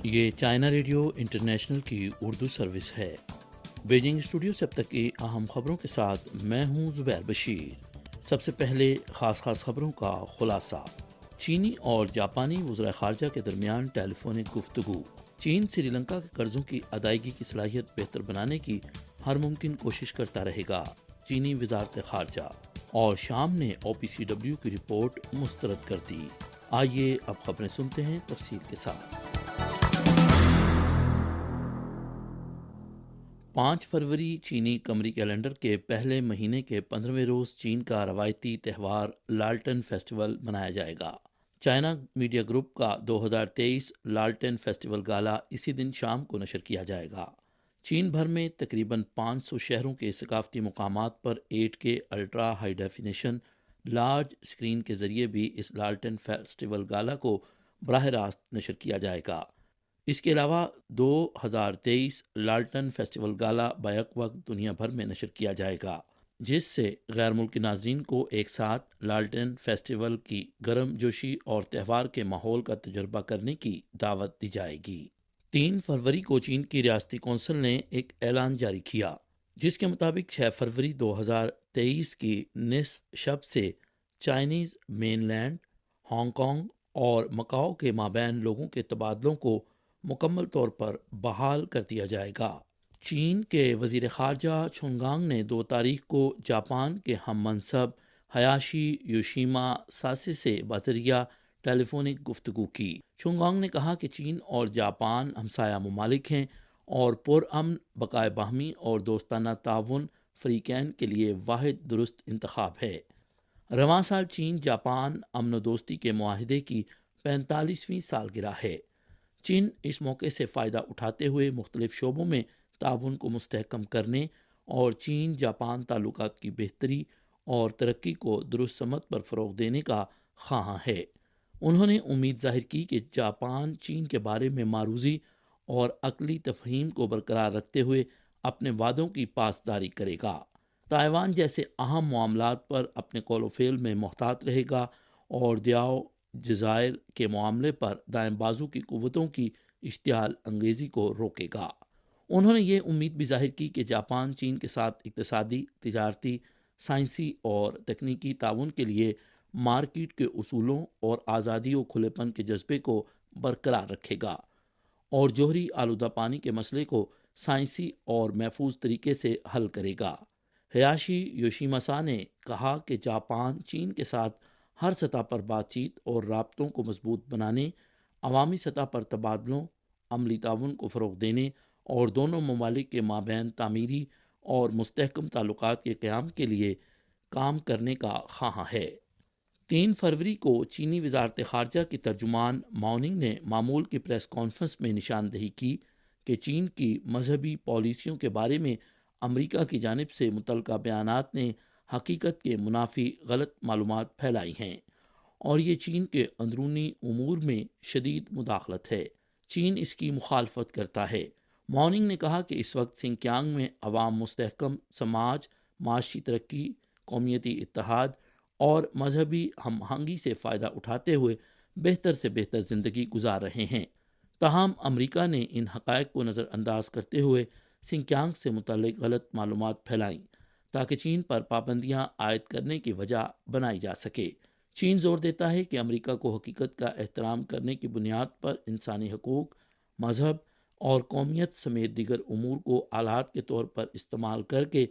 یہ China radio international کی Urdu service ہے۔ بیجنگ اسٹوڈیو سے اب تک کی اہم خبروں کے ساتھ میں ہوں زبیر بشیر۔ سب سے پہلے خاص خبروں کا خلاصہ۔ چینی اور جاپانی وزراء خارجہ کے درمیان ٹیلی فونک گفتگو۔ چین سری لنکا کے قرضوں کی ادائیگی کی صلاحیت بہتر بنانے کی ہر ممکن کوشش کرتا رہے گا، چینی وزارت خارجہ۔ اور شام نے او پی سی ڈبلیو کی رپورٹ مسترد کر دی۔ آئیے اب خبریں سنتے ہیں تفصیل کے ساتھ۔ 5 فروری چینی قمری کیلنڈر کے پہلے مہینے کے 15ویں روز چین کا روایتی تہوار لالٹن فیسٹیول منایا جائے گا۔ چائنا میڈیا گروپ کا 2023 لالٹن فیسٹیول گالا اسی دن شام کو نشر کیا جائے گا۔ چین بھر میں تقریباً 500 شہروں کے ثقافتی مقامات پر 8K ultra high definition large screen کے ذریعے بھی اس لالٹن فیسٹیول گالا کو براہ راست نشر کیا جائے گا۔ اس کے علاوہ 2023 لالٹن فیسٹیول گالا بیک وقت دنیا بھر میں نشر کیا جائے گا، جس سے غیر ملکی ناظرین کو ایک ساتھ لالٹن فیسٹیول کی گرم جوشی اور تہوار کے ماحول کا تجربہ کرنے کی دعوت دی جائے گی۔ 3 فروری کو چین کی ریاستی کونسل نے ایک اعلان جاری کیا، جس کے مطابق 6 فروری 2023 کی نصف شب سے چائنیز مین لینڈ، ہانگ کانگ اور مکاؤ کے مابین لوگوں کے تبادلوں کو مکمل طور پر بحال کر دیا جائے گا۔ چین کے وزیر خارجہ چونگانگ نے 2 تاریخ کو جاپان کے ہم منصب ہیاشی یوشیما ساسے سے بذریعہ ٹیلی فونک گفتگو کی۔ چونگانگ نے کہا کہ چین اور جاپان ہمسایہ ممالک ہیں اور پرامن بقائے باہمی اور دوستانہ تعاون فریقین کے لیے واحد درست انتخاب ہے۔ رواں سال چین جاپان امن و دوستی کے معاہدے کی 45ویں سالگرہ ہے۔ چین اس موقع سے فائدہ اٹھاتے ہوئے مختلف شعبوں میں تعاون کو مستحکم کرنے اور چین جاپان تعلقات کی بہتری اور ترقی کو درست سمت پر فروغ دینے کا خواہاں ہے۔ انہوں نے امید ظاہر کی کہ جاپان چین کے بارے میں معروضی اور عقلی تفہیم کو برقرار رکھتے ہوئے اپنے وعدوں کی پاسداری کرے گا، تائیوان جیسے اہم معاملات پر اپنے قول و فعل میں محتاط رہے گا اور دیاؤ جزائر کے معاملے پر دائیں بازو کی قوتوں کی اشتعال انگیزی کو روکے گا۔ انہوں نے یہ امید بھی ظاہر کی کہ جاپان چین کے ساتھ اقتصادی، تجارتی، سائنسی اور تکنیکی تعاون کے لیے مارکیٹ کے اصولوں اور آزادی و کھلے پن کے جذبے کو برقرار رکھے گا اور جوہری آلودہ پانی کے مسئلے کو سائنسی اور محفوظ طریقے سے حل کرے گا۔ ہیاشی یوشیماسا نے کہا کہ جاپان چین کے ساتھ ہر سطح پر بات چیت اور رابطوں کو مضبوط بنانے، عوامی سطح پر تبادلوں، عملی تعاون کو فروغ دینے اور دونوں ممالک کے مابین تعمیری اور مستحکم تعلقات کے قیام کے لیے کام کرنے کا خواہاں ہے۔ 3 فروری کو چینی وزارت خارجہ کی ترجمان ماؤننگ نے معمول کی پریس کانفرنس میں نشاندہی کی کہ چین کی مذہبی پالیسیوں کے بارے میں امریکہ کی جانب سے متعلقہ بیانات نے حقیقت کے منافی غلط معلومات پھیلائی ہیں اور یہ چین کے اندرونی امور میں شدید مداخلت ہے۔ چین اس کی مخالفت کرتا ہے۔ ماؤننگ نے کہا کہ اس وقت سنکیانگ میں عوام مستحکم سماج، معاشی ترقی، قومیتی اتحاد اور مذہبی ہم آہنگی سے فائدہ اٹھاتے ہوئے بہتر سے بہتر زندگی گزار رہے ہیں، تاہم امریکہ نے ان حقائق کو نظر انداز کرتے ہوئے سنکیانگ سے متعلق غلط معلومات پھیلائیں تاکہ چین پر پابندیاں عائد کرنے کی وجہ بنائی جا سکے۔ چین زور دیتا ہے کہ امریکہ کو حقیقت کا احترام کرنے کی بنیاد پر انسانی حقوق، مذہب اور قومیت سمیت دیگر امور کو آلات کے طور پر استعمال کر کے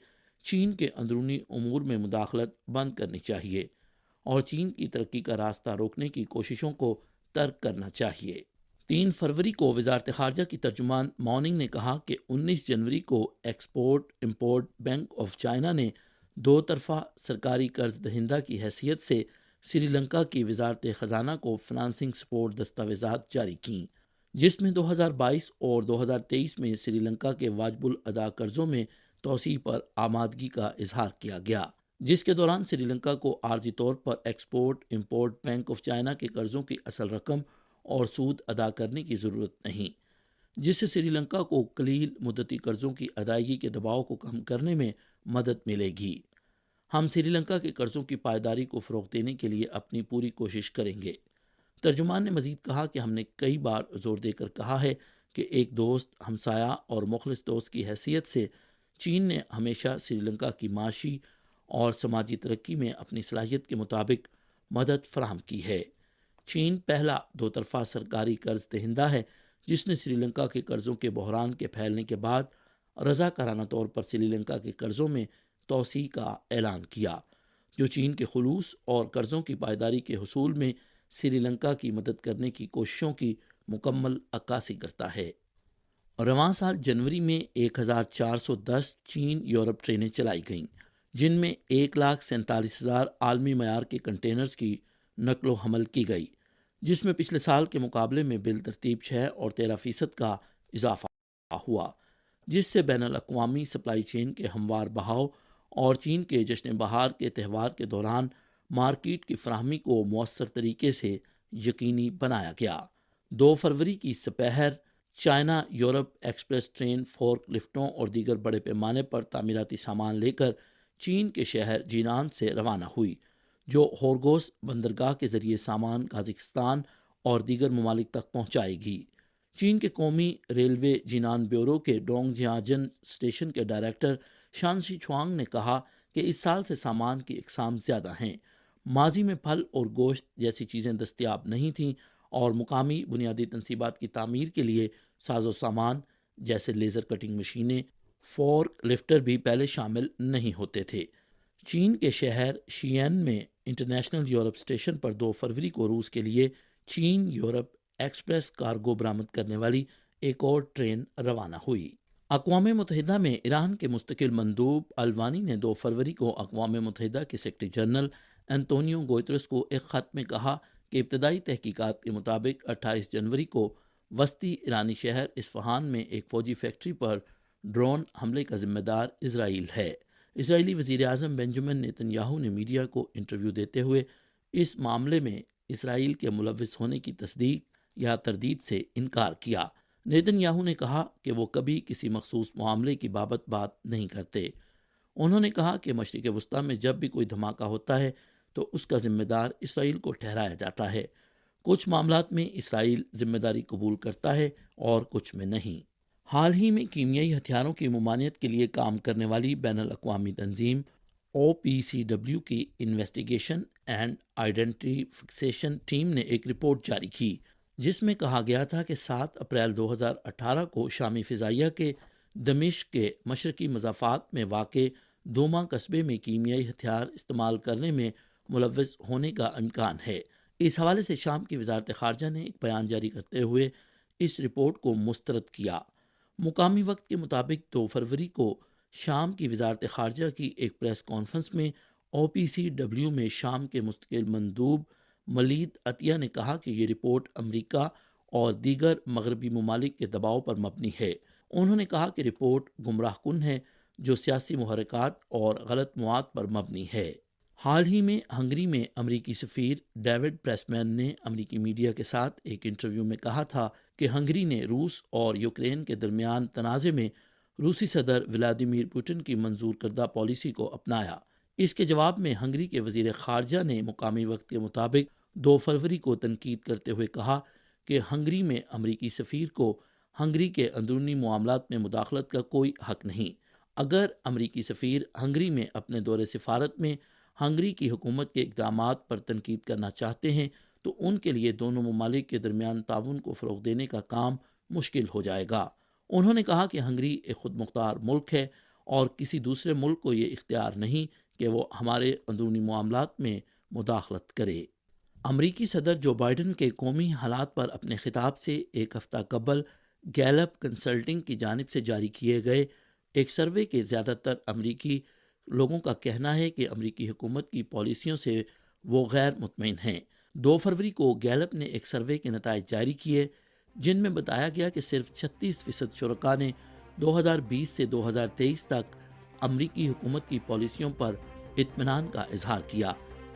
چین کے اندرونی امور میں مداخلت بند کرنی چاہیے اور چین کی ترقی کا راستہ روکنے کی کوششوں کو ترک کرنا چاہیے۔ 3 فروری کو وزارت خارجہ کی ترجمان ماؤننگ نے کہا کہ 19 جنوری کو export import bank of China نے 2 طرفہ سرکاری قرض دہندہ کی حیثیت سے سری لنکا کی وزارت خزانہ کو فنانسنگ سپورٹ دستاویزات جاری کیں، جس میں 2022 اور 2023 میں سری لنکا کے واجب الادا قرضوں میں توسیع پر آمادگی کا اظہار کیا گیا، جس کے دوران سری لنکا کو عارضی طور پر export import bank of China کے قرضوں کی اصل رقم اور سود ادا کرنے کی ضرورت نہیں، جس سے سری لنکا کو قلیل مدتی قرضوں کی ادائیگی کے دباؤ کو کم کرنے میں مدد ملے گی۔ ہم سری لنکا کے قرضوں کی پائیداری کو فروغ دینے کے لیے اپنی پوری کوشش کریں گے ترجمان نے مزید کہا کہ ہم نے کئی بار زور دے کر کہا ہے کہ ایک دوست، ہمسایہ اور مخلص دوست کی حیثیت سے چین نے ہمیشہ سری لنکا کی معاشی اور سماجی ترقی میں اپنی صلاحیت کے مطابق مدد فراہم کی ہے۔ چین پہلا دو طرفہ سرکاری قرض دہندہ ہے جس نے سری لنکا کے قرضوں کے بحران کے پھیلنے کے بعد رضاکارانہ طور پر سری لنکا کے قرضوں میں توسیع کا اعلان کیا، جو چین کے خلوص اور قرضوں کی پائیداری کے حصول میں سری لنکا کی مدد کرنے کی کوششوں کی مکمل عکاسی کرتا ہے۔ رواں سال جنوری میں 1410 چین یورپ ٹرینیں چلائی گئیں، جن میں 1,47,000 عالمی معیار کے کنٹینرز کی نقل و حمل کی گئی، جس میں پچھلے سال کے مقابلے میں بالترتیب 6 اور 13% کا اضافہ ہوا، جس سے بین الاقوامی سپلائی چین کے ہموار بہاؤ اور چین کے جشن بہار کے تہوار کے دوران مارکیٹ کی فراہمی کو مؤثر طریقے سے یقینی بنایا گیا۔ 2 فروری کی سپہر China Europe express train fork لفٹوں اور دیگر بڑے پیمانے پر تعمیراتی سامان لے کر چین کے شہر جینان سے روانہ ہوئی، جو ہورگوس بندرگاہ کے ذریعے سامان قازقستان اور دیگر ممالک تک پہنچائے گی۔ چین کے قومی ریلوے جینان بیورو کے ڈونگ جیاجن اسٹیشن کے ڈائریکٹر شانشی چوانگ نے کہا کہ اس سال سے سامان کی اقسام زیادہ ہیں۔ ماضی میں پھل اور گوشت جیسی چیزیں دستیاب نہیں تھیں اور مقامی بنیادی تنصیبات کی تعمیر کے لیے ساز و سامان جیسے لیزر کٹنگ مشینیں، فورک لفٹر بھی پہلے شامل نہیں ہوتے تھے۔ چین کے شہر شیئن میں انٹرنیشنل یورپ اسٹیشن پر 2 فروری کو روس کے لیے چین یورپ ایکسپریس کارگو برآمد کرنے والی ایک اور ٹرین روانہ ہوئی۔ اقوام متحدہ میں ایران کے مستقل مندوب الوانی نے 2 فروری کو اقوام متحدہ کے سیکرٹری جنرل انطونیو گوترس کو ایک خط میں کہا کہ ابتدائی تحقیقات کے مطابق 28 جنوری کو وسطی ایرانی شہر اصفہان میں ایک فوجی فیکٹری پر ڈرون حملے کا ذمہ دار اسرائیل ہے۔ اسرائیلی وزیر اعظم بنجمن نیتن یاہو نے میڈیا کو انٹرویو دیتے ہوئے اس معاملے میں اسرائیل کے ملوث ہونے کی تصدیق یا تردید سے انکار کیا۔ نیتن یاہو نے کہا کہ وہ کبھی کسی مخصوص معاملے کی بابت بات نہیں کرتے۔ انہوں نے کہا کہ مشرق وسطیٰ میں جب بھی کوئی دھماکہ ہوتا ہے تو اس کا ذمہ دار اسرائیل کو ٹھہرایا جاتا ہے۔ کچھ معاملات میں اسرائیل ذمہ داری قبول کرتا ہے اور کچھ میں نہیں۔ حال ہی میں کیمیائی ہتھیاروں کی ممانعت کے لیے کام کرنے والی بین الاقوامی تنظیم OPCW کی انویسٹیگیشن اینڈ آئیڈینٹیفیکیشن ٹیم نے ایک رپورٹ جاری کی، جس میں کہا گیا تھا کہ 7 اپریل 2018 کو شامی فضائیہ کے دمشق کے مشرقی مضافات میں واقع دوما قصبے میں کیمیائی ہتھیار استعمال کرنے میں ملوث ہونے کا امکان ہے۔ اس حوالے سے شام کی وزارت خارجہ نے ایک بیان جاری کرتے ہوئے اس رپورٹ کو مسترد کیا۔ مقامی وقت کے مطابق 2 فروری کو شام کی وزارت خارجہ کی ایک پریس کانفرنس میں OPCW میں شام کے مستقل مندوب ملید عطیہ نے کہا کہ یہ رپورٹ امریکہ اور دیگر مغربی ممالک کے دباؤ پر مبنی ہے۔ انہوں نے کہا کہ رپورٹ گمراہ کن ہے جو سیاسی محرکات اور غلط مواد پر مبنی ہے۔ حال ہی میں ہنگری میں امریکی سفیر ڈیوڈ پریسمین نے امریکی میڈیا کے ساتھ ایک انٹرویو میں کہا تھا کہ ہنگری نے روس اور یوکرین کے درمیان تنازع میں روسی صدر ولادیمیر پوٹن کی منظور کردہ پالیسی کو اپنایا۔ اس کے جواب میں ہنگری کے وزیر خارجہ نے مقامی وقت کے مطابق 2 فروری کو تنقید کرتے ہوئے کہا کہ ہنگری میں امریکی سفیر کو ہنگری کے اندرونی معاملات میں مداخلت کا کوئی حق نہیں۔ اگر امریکی سفیر ہنگری میں اپنے دور سفارت میں ہنگری کی حکومت کے اقدامات پر تنقید کرنا چاہتے ہیں تو ان کے لیے دونوں ممالک کے درمیان تعاون کو فروغ دینے کا کام مشکل ہو جائے گا۔ انہوں نے کہا کہ ہنگری ایک خود مختار ملک ہے اور کسی دوسرے ملک کو یہ اختیار نہیں کہ وہ ہمارے اندرونی معاملات میں مداخلت کرے۔ امریکی صدر جو بائیڈن کے قومی حالات پر اپنے خطاب سے ایک ہفتہ قبل گیلپ کنسلٹنگ کی جانب سے جاری کیے گئے ایک سروے کے زیادہ تر امریکی لوگوں کا کہنا ہے کہ امریکی حکومت کی پالیسیوں سے وہ غیر مطمئن ہیں۔ 2 فروری کو گیلپ نے ایک سروے کے نتائج جاری کیے جن میں بتایا گیا کہ صرف 36% شرکاء نے 2020 سے 2023 تک امریکی حکومت کی پالیسیوں پر اطمینان کا اظہار کیا،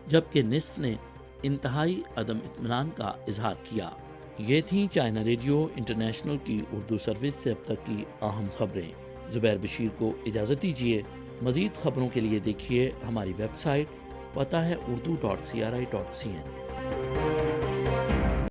جبکہ نصف نے انتہائی عدم اطمینان کا اظہار کیا۔ یہ تھیں چائنا ریڈیو انٹرنیشنل کی اردو سروس سے اب تک کی اہم خبریں۔ زبیر بشیر کو اجازت دیجیے۔ مزید خبروں کے لیے دیکھیے ہماری ویب سائٹ، پتہ ہے urdu.cri.cn۔